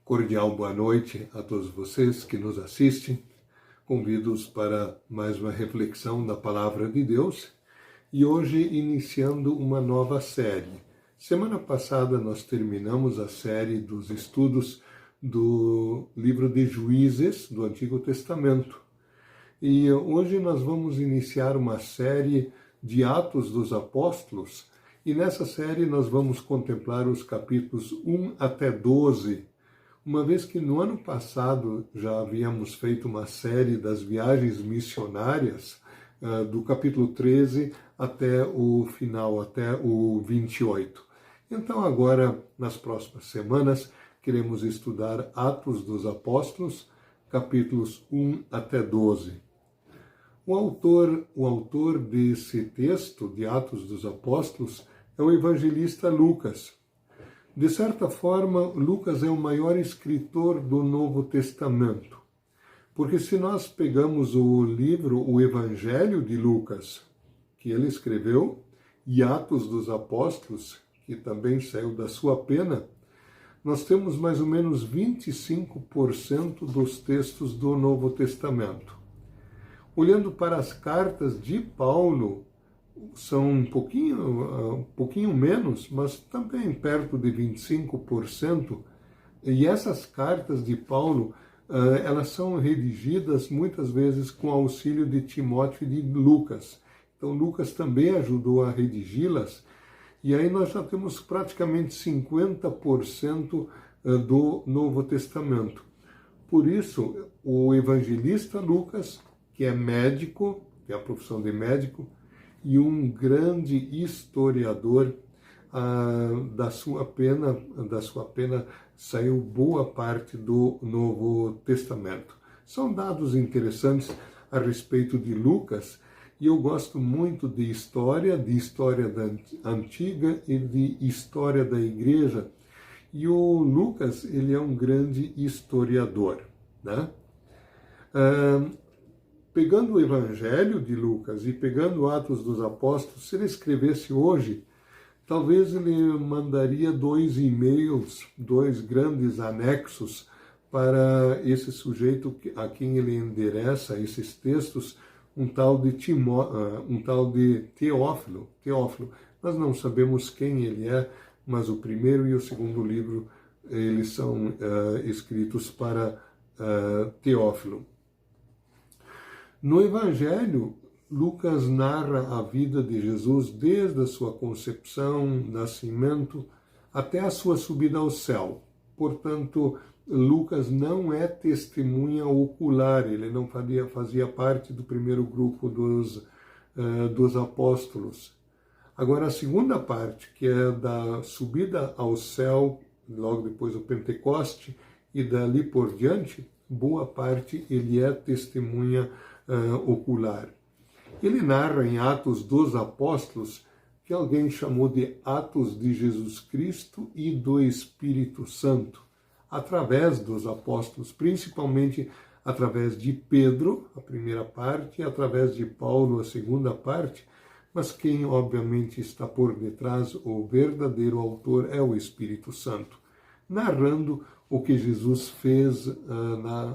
Cordial boa noite a todos vocês que nos assistem. Convido-os para mais uma reflexão da Palavra de Deus e hoje iniciando uma nova série. Semana passada nós terminamos a série dos estudos do livro de Juízes do Antigo Testamento. E hoje nós vamos iniciar uma série de Atos dos Apóstolos e nessa série nós vamos contemplar os capítulos 1 até 12, uma vez que no ano passado já havíamos feito uma série das viagens missionárias, do capítulo 13 até o final, até o 28. Então agora, nas próximas semanas, queremos estudar Atos dos Apóstolos, capítulos 1 até 12. O autor desse texto, de Atos dos Apóstolos, é o evangelista Lucas. De certa forma, Lucas é o maior escritor do Novo Testamento, porque se nós pegamos o livro, o Evangelho de Lucas, que ele escreveu, e Atos dos Apóstolos, que também saiu da sua pena, nós temos mais ou menos 25% dos textos do Novo Testamento. Olhando para as cartas de Paulo, são um pouquinho menos, mas também perto de 25%. E essas cartas de Paulo, elas são redigidas muitas vezes com auxílio de Timóteo e de Lucas. Então Lucas também ajudou a redigi-las. E aí nós já temos praticamente 50% do Novo Testamento. Por isso, o evangelista Lucas, que é médico, tem a profissão de médico, e um grande historiador, da sua pena saiu boa parte do Novo Testamento. São dados interessantes a respeito de Lucas, e eu gosto muito de história da antiga e de história da igreja, e o Lucas, ele é um grande historiador, né? Pegando o Evangelho de Lucas e pegando Atos dos Apóstolos, se ele escrevesse hoje, talvez ele mandaria 2 e-mails, 2 grandes anexos para esse sujeito a quem ele endereça esses textos, um tal de Teófilo. Nós não sabemos quem ele é, mas o primeiro e o segundo livro, eles são escritos para Teófilo. No Evangelho, Lucas narra a vida de Jesus desde a sua concepção, nascimento, até a sua subida ao céu. Portanto, Lucas não é testemunha ocular, ele não fazia parte do primeiro grupo dos apóstolos. Agora, a segunda parte, que é da subida ao céu, logo depois do Pentecoste, e dali por diante, boa parte ele é testemunha ocular. Ele narra em Atos dos Apóstolos, que alguém chamou de Atos de Jesus Cristo e do Espírito Santo, através dos apóstolos, principalmente através de Pedro, a primeira parte, e através de Paulo, a segunda parte, mas quem obviamente está por detrás, o verdadeiro autor, é o Espírito Santo, narrando o que Jesus fez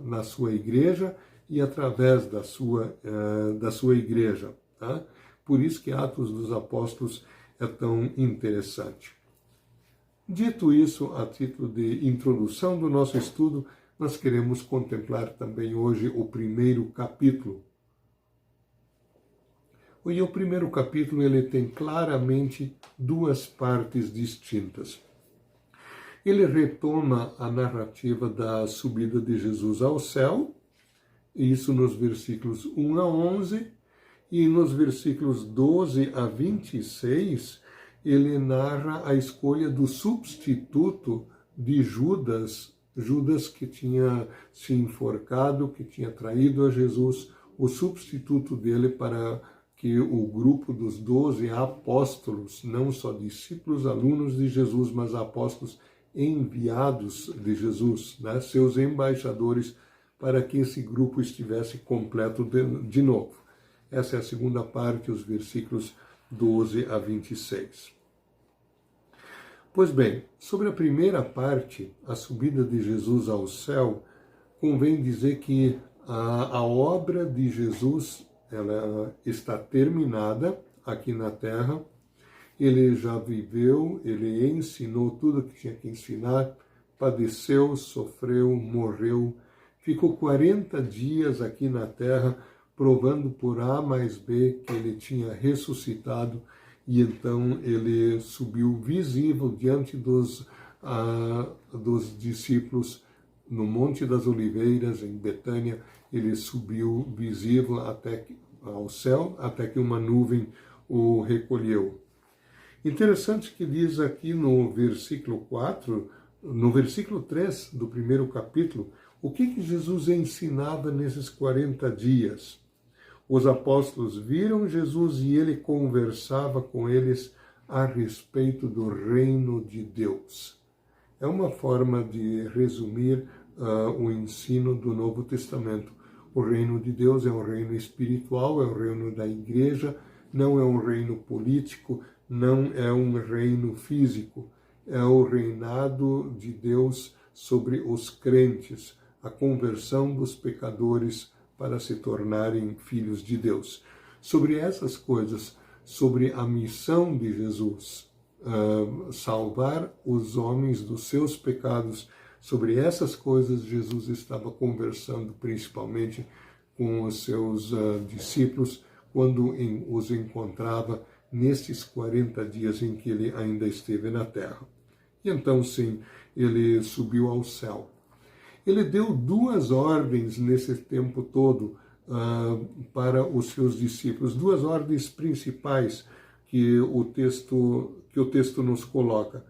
na sua igreja e através da sua igreja. Tá? Por isso que Atos dos Apóstolos é tão interessante. Dito isso, a título de introdução do nosso estudo, nós queremos contemplar também hoje o primeiro capítulo. E o primeiro capítulo ele tem claramente 2 partes distintas. Ele retoma a narrativa da subida de Jesus ao céu, isso nos versículos 1 a 11, e nos versículos 12 a 26, ele narra a escolha do substituto de Judas que tinha se enforcado, que tinha traído a Jesus, o substituto dele para que o grupo dos 12 apóstolos, não só discípulos, alunos de Jesus, mas apóstolos enviados de Jesus, né, seus embaixadores, para que esse grupo estivesse completo de novo. Essa é a segunda parte, os versículos 12 a 26. Pois bem, sobre a primeira parte, a subida de Jesus ao céu, convém dizer que a obra de Jesus ela está terminada aqui na Terra. Ele já viveu, ele ensinou tudo o que tinha que ensinar, padeceu, sofreu, morreu, ficou 40 dias aqui na Terra, provando por A mais B que ele tinha ressuscitado, e então ele subiu visível diante dos discípulos no Monte das Oliveiras, em Betânia. Ele subiu visível ao céu, até que uma nuvem o recolheu. Interessante que diz aqui no versículo 4, no versículo 3 do primeiro capítulo, o que Jesus ensinava nesses 40 dias. Os apóstolos viram Jesus e ele conversava com eles a respeito do reino de Deus. É uma forma de resumir o ensino do Novo Testamento. O reino de Deus é um reino espiritual, é o reino da igreja, não é um reino político, não é um reino físico. É o reinado de Deus sobre os crentes, a conversão dos pecadores para se tornarem filhos de Deus. Sobre essas coisas, sobre a missão de Jesus, salvar os homens dos seus pecados, sobre essas coisas Jesus estava conversando principalmente com os seus discípulos quando os encontrava nestes 40 dias em que ele ainda esteve na terra. E então sim, ele subiu ao céu. Ele deu 2 ordens nesse tempo todo para os seus discípulos, 2 ordens principais que o texto nos coloca.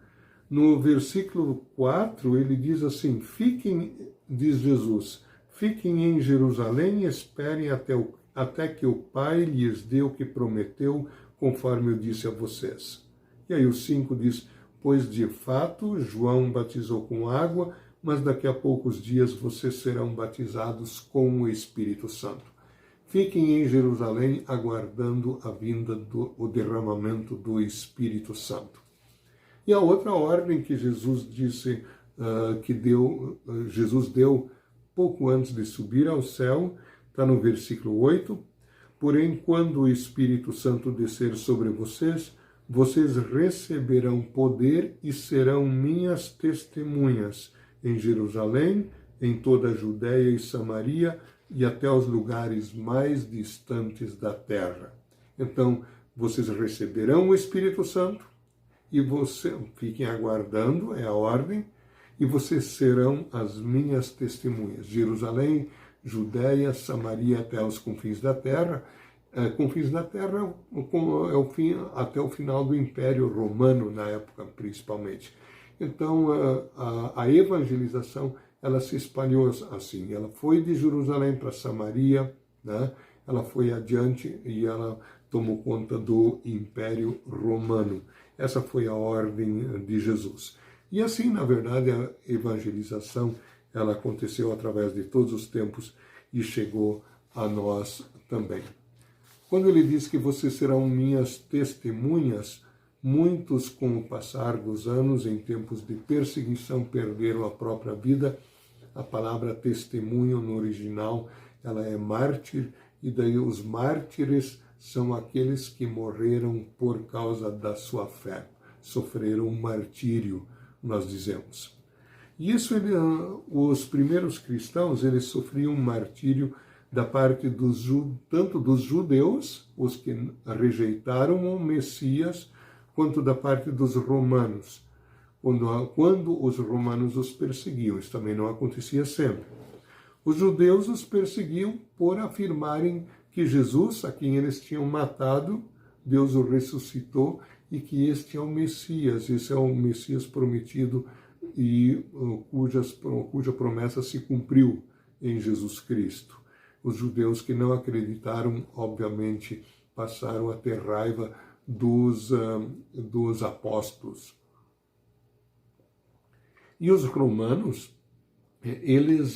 No versículo 4, ele diz assim: diz Jesus, fiquem em Jerusalém e esperem até que o Pai lhes dê o que prometeu, conforme eu disse a vocês. E aí o 5 diz: pois de fato João batizou com água, mas daqui a poucos dias vocês serão batizados com o Espírito Santo. Fiquem em Jerusalém aguardando a vinda o derramamento do Espírito Santo. E a outra ordem que Jesus disse Jesus deu pouco antes de subir ao céu, está no versículo 8. Porém, quando o Espírito Santo descer sobre vocês, vocês receberão poder e serão minhas testemunhas em Jerusalém, em toda a Judéia e Samaria e até os lugares mais distantes da terra. Então, vocês receberão o Espírito Santo e fiquem aguardando, é a ordem, e vocês serão as minhas testemunhas. Jerusalém, Judéia, Samaria até os confins da terra. Confins da terra até o final do Império Romano, na época principalmente. Então, a evangelização, ela se espalhou assim. Ela foi de Jerusalém para Samaria, né? Ela foi adiante e ela tomou conta do Império Romano. Essa foi a ordem de Jesus. E assim, na verdade, a evangelização, ela aconteceu através de todos os tempos e chegou a nós também. Quando ele diz que vocês serão minhas testemunhas, muitos, com o passar dos anos, em tempos de perseguição, perderam a própria vida. A palavra testemunho no original, ela é mártir, e daí os mártires são aqueles que morreram por causa da sua fé, sofreram um martírio, nós dizemos. E isso, os primeiros cristãos, eles sofriam um martírio da parte tanto dos judeus, os que rejeitaram o Messias, quanto da parte dos romanos, quando os romanos os perseguiam. Isso também não acontecia sempre. Os judeus os perseguiam por afirmarem que Jesus, a quem eles tinham matado, Deus o ressuscitou e que este é o Messias, esse é o Messias prometido e cuja promessa se cumpriu em Jesus Cristo. Os judeus que não acreditaram, obviamente, passaram a ter raiva dos apóstolos. E os romanos, eles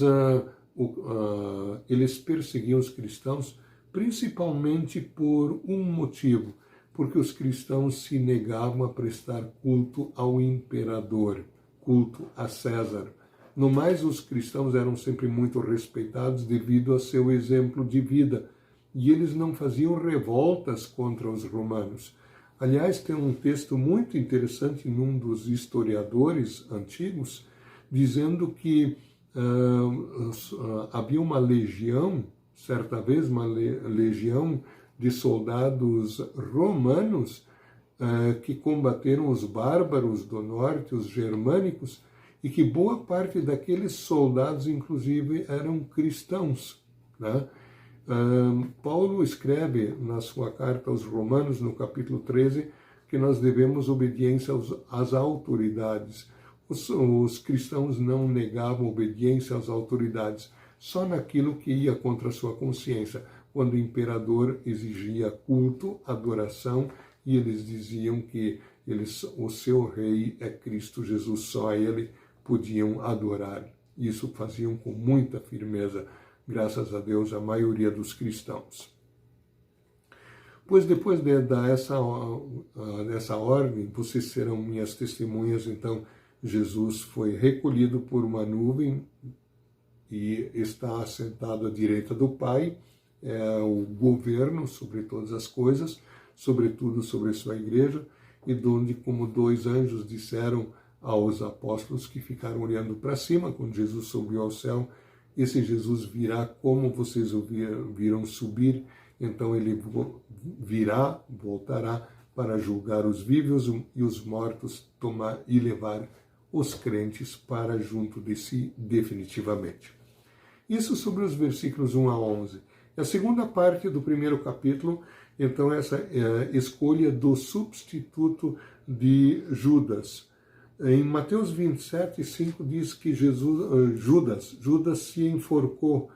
perseguiam os cristãos principalmente por um motivo, porque os cristãos se negavam a prestar culto ao imperador, culto a César. No mais, os cristãos eram sempre muito respeitados devido a seu exemplo de vida, e eles não faziam revoltas contra os romanos. Aliás, tem um texto muito interessante num dos historiadores antigos, dizendo que havia uma legião, certa vez uma legião de soldados romanos que combateram os bárbaros do norte, os germânicos, e que boa parte daqueles soldados, inclusive, eram cristãos, né? Paulo escreve na sua carta aos Romanos, no capítulo 13, que nós devemos obediência às autoridades. Os cristãos não negavam obediência às autoridades, só naquilo que ia contra a sua consciência, quando o imperador exigia culto, adoração, e eles diziam que o seu rei é Cristo Jesus, só a ele podiam adorar. Isso faziam com muita firmeza, graças a Deus, a maioria dos cristãos. Pois depois de dar essa ordem, vocês serão minhas testemunhas, então Jesus foi recolhido por uma nuvem e está assentado à direita do Pai, é o governo sobre todas as coisas, sobretudo sobre a sua igreja, e donde, como dois anjos disseram aos apóstolos que ficaram olhando para cima, quando Jesus subiu ao céu, esse Jesus virá como vocês o viram subir, então ele virá, voltará para julgar os vivos e os mortos, tomar e levar os crentes para junto de si definitivamente. Isso sobre os versículos 1 a 11. A segunda parte do primeiro capítulo, então, essa é a escolha do substituto de Judas. Em Mateus 27, 5 diz que Judas se enforcou.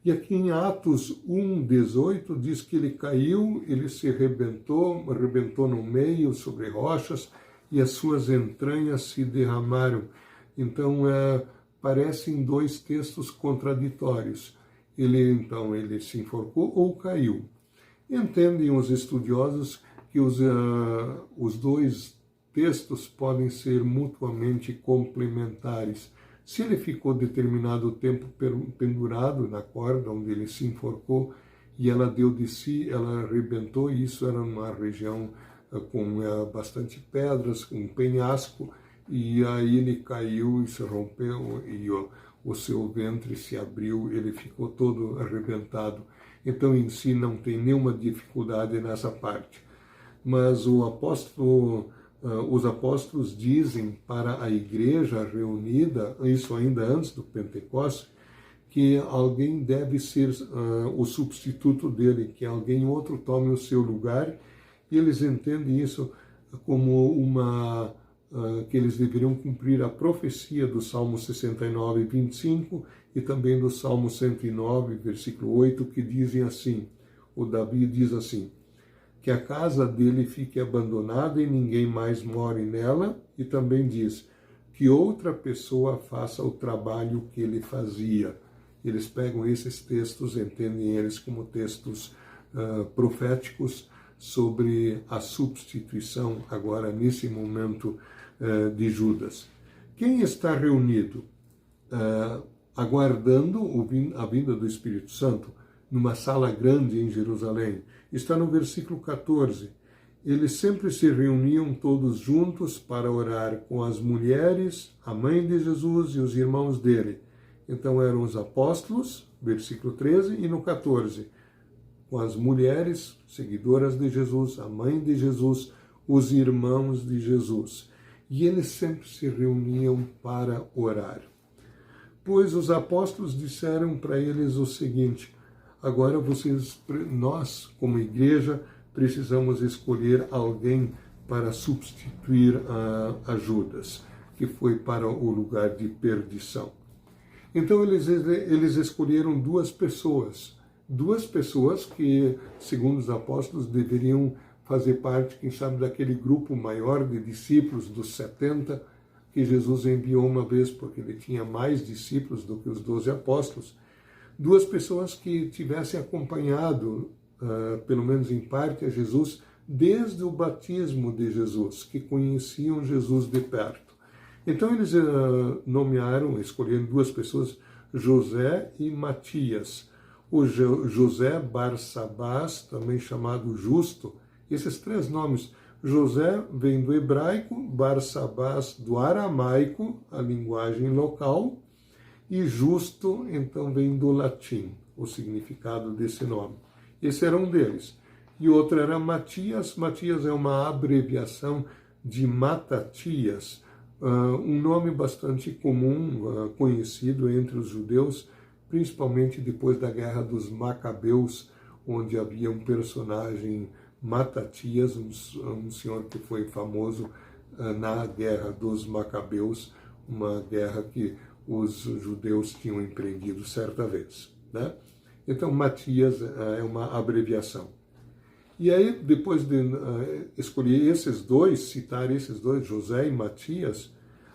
E aqui em Atos 1, 18 diz que ele caiu, ele se arrebentou no meio sobre rochas e as suas entranhas se derramaram. Então, parecem dois textos contraditórios. Ele se enforcou ou caiu. Entendem os estudiosos que os dois textos podem ser mutuamente complementares. Se ele ficou determinado tempo pendurado na corda onde ele se enforcou e ela deu de si, ela arrebentou, e isso era numa região com bastante pedras, com um penhasco, e aí ele caiu e se rompeu e o seu ventre se abriu, ele ficou todo arrebentado. Então, em si, não tem nenhuma dificuldade nessa parte. Mas os apóstolos dizem para a igreja reunida, isso ainda antes do Pentecostes, que alguém deve ser o substituto dele, que alguém outro tome o seu lugar, e eles entendem isso como que eles deveriam cumprir a profecia do Salmo 69, 25 e também do Salmo 109, versículo 8, que dizem assim, o Davi diz assim, que a casa dele fique abandonada e ninguém mais more nela, e também diz que outra pessoa faça o trabalho que ele fazia. Eles pegam esses textos, entendem eles como textos proféticos sobre a substituição agora nesse momento de Judas. Quem está reunido aguardando a vinda do Espírito Santo numa sala grande em Jerusalém? Está no versículo 14. Eles sempre se reuniam todos juntos para orar com as mulheres, a mãe de Jesus e os irmãos dele. Então eram os apóstolos, versículo 13, e no 14, com as mulheres, seguidoras de Jesus, a mãe de Jesus, os irmãos de Jesus. E eles sempre se reuniam para orar. Pois os apóstolos disseram para eles o seguinte, agora nós, como igreja, precisamos escolher alguém para substituir a Judas, que foi para o lugar de perdição. Então eles escolheram duas pessoas que, segundo os apóstolos, deveriam fazer parte, quem sabe, daquele grupo maior de discípulos, dos 70, que Jesus enviou uma vez, porque ele tinha mais discípulos do que os 12 apóstolos. Duas pessoas que tivessem acompanhado, pelo menos em parte, a Jesus desde o batismo de Jesus, que conheciam Jesus de perto. Então eles escolheram duas pessoas, José e Matias. O José Barsabás, também chamado Justo, esses três nomes. José vem do hebraico, Barsabás do aramaico, a linguagem local, e Justo, então, vem do latim, o significado desse nome. Esse era um deles. E outro era Matias. Matias é uma abreviação de Matatias, um nome bastante comum, conhecido entre os judeus, principalmente depois da Guerra dos Macabeus, onde havia um personagem, Matatias, um senhor que foi famoso na Guerra dos Macabeus, uma guerra que os judeus tinham empreendido certa vez, né? Então, Matias é uma abreviação. E aí, depois de escolher esses dois, citar esses dois, José e Matias,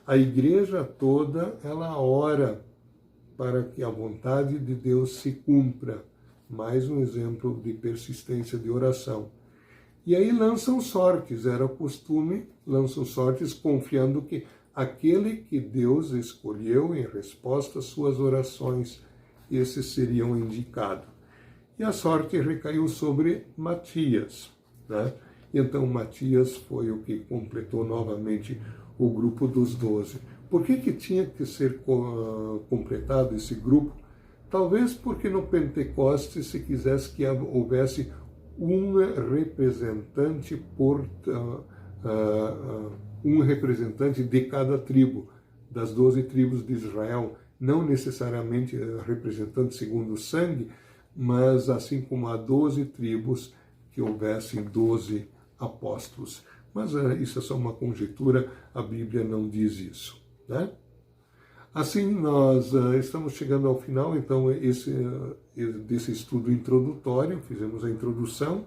a igreja toda, ela ora para que a vontade de Deus se cumpra. Mais um exemplo de persistência de oração. E aí lançam sortes, era o costume, lançam sortes confiando que aquele que Deus escolheu em resposta às suas orações, esses seriam indicados. E a sorte recaiu sobre Matias, né? Então Matias foi o que completou novamente o grupo dos 12. Por que tinha que ser completado esse grupo? Talvez porque no Pentecostes se quisesse que houvesse um representante um representante de cada tribo, das 12 tribos de Israel, não necessariamente representante segundo o sangue, mas assim como há 12 tribos, que houvessem 12 apóstolos. Mas isso é só uma conjectura, a Bíblia não diz isso, né? Assim, nós estamos chegando ao final, então, desse estudo introdutório, fizemos a introdução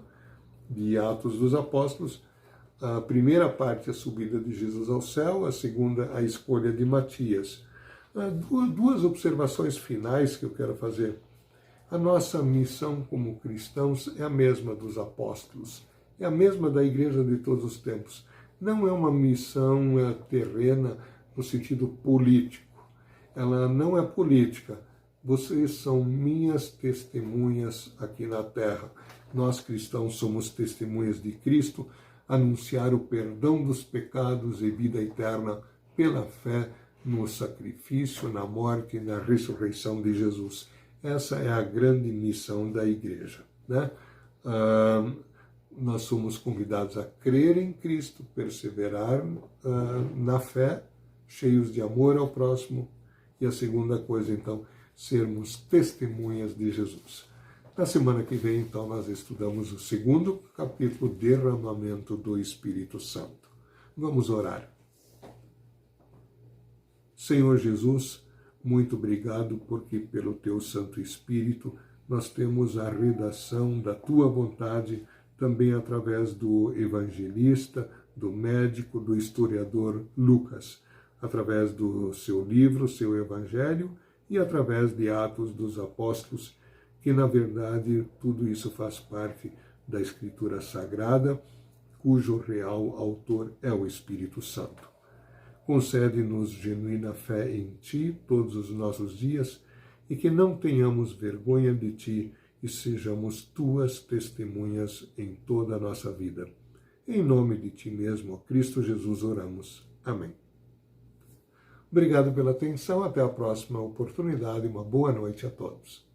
de Atos dos Apóstolos. A primeira parte, a subida de Jesus ao céu, a segunda, a escolha de Matias. Duas observações finais que eu quero fazer. A nossa missão como cristãos é a mesma dos apóstolos, é a mesma da igreja de todos os tempos. Não é uma missão terrena no sentido político. Ela não é política. Vocês são minhas testemunhas aqui na terra. Nós cristãos somos testemunhas de Cristo, anunciar o perdão dos pecados e vida eterna pela fé no sacrifício, na morte e na ressurreição de Jesus. Essa é a grande missão da igreja, né? Nós somos convidados a crer em Cristo, perseverar na fé, cheios de amor ao próximo. E a segunda coisa, então, sermos testemunhas de Jesus. Na semana que vem, então, nós estudamos o segundo capítulo, Derramamento do Espírito Santo. Vamos orar. Senhor Jesus, muito obrigado porque pelo Teu Santo Espírito nós temos a redação da Tua vontade, também através do evangelista, do médico, do historiador Lucas, através do seu livro, seu evangelho, e através de Atos dos Apóstolos, que na verdade tudo isso faz parte da Escritura Sagrada, cujo real autor é o Espírito Santo. Concede-nos genuína fé em Ti todos os nossos dias e que não tenhamos vergonha de Ti e sejamos Tuas testemunhas em toda a nossa vida. Em nome de Ti mesmo, ó Cristo Jesus, oramos. Amém. Obrigado pela atenção, até a próxima oportunidade, uma boa noite a todos.